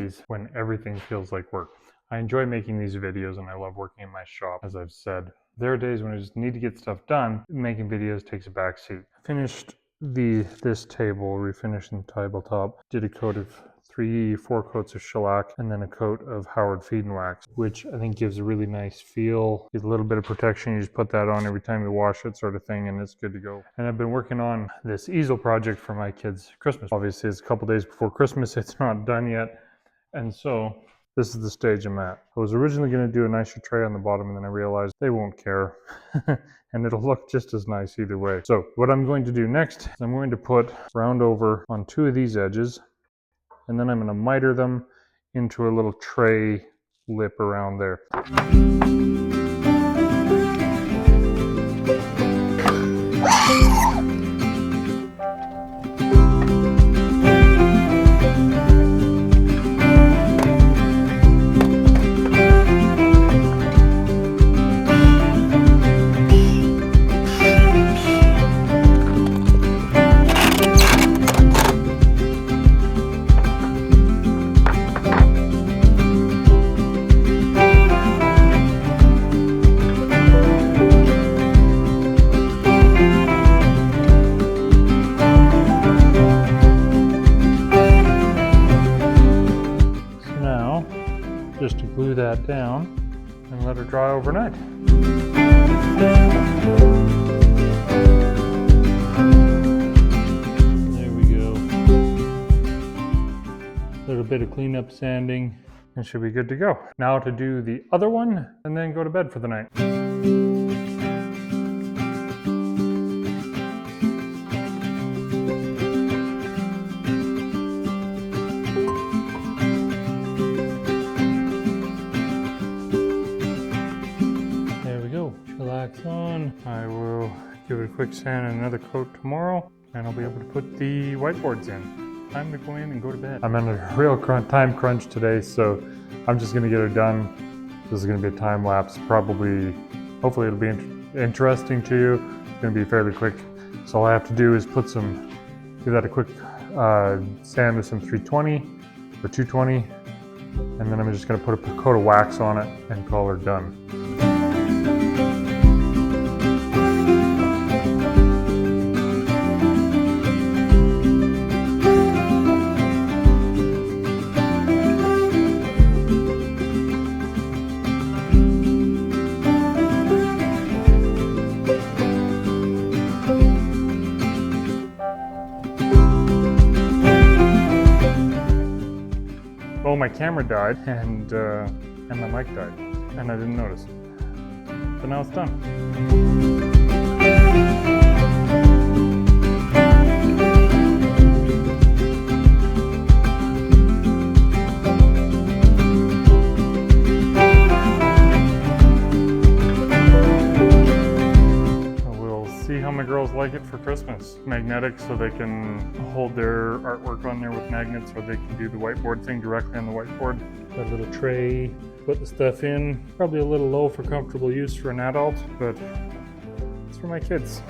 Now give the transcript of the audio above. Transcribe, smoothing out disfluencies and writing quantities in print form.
days when everything feels like work. I enjoy making these videos and I love working in my shop, as I've said. There are days when I just need to get stuff done. Making videos takes a back seat. Finished this table, refinished the tabletop, did a coat of 4 coats of shellac and then a coat of Howard feed and wax, which I think gives a really nice feel. Gives a little bit of protection. You just put that on every time you wash it, sort of thing, and it's good to go. And I've been working on this easel project for my kids' Christmas. Obviously, it's a couple days before Christmas. It's not done yet. And so this is the stage I'm at. I was originally going to do a nicer tray on the bottom, and then I realized they won't care. And it'll look just as nice either way. So what I'm going to do next is I'm going to put round over on 2 of these edges, and then I'm going to miter them into a little tray lip around there. Just to glue that down and let it dry overnight. There we go. A little bit of cleanup sanding and should be good to go. Now to do the other one and then go to bed for the night. On. I will give it a quick sand and another coat tomorrow, and I'll be able to put the whiteboards in. Time to go in and go to bed. I'm in a real time crunch today, so I'm just gonna get it done. This is gonna be a time lapse, probably, hopefully it'll be interesting to you. It's gonna be fairly quick. So all I have to do is give that a quick sand with some 320 or 220, and then I'm just gonna put a coat of wax on it and call her done. Oh, my camera died and my mic died, and I didn't notice. But now it's done. See how my girls like it for Christmas. Magnetic, so they can hold their artwork on there with magnets, or they can do the whiteboard thing directly on the whiteboard. Got a little tray, put the stuff in. Probably a little low for comfortable use for an adult, but it's for my kids.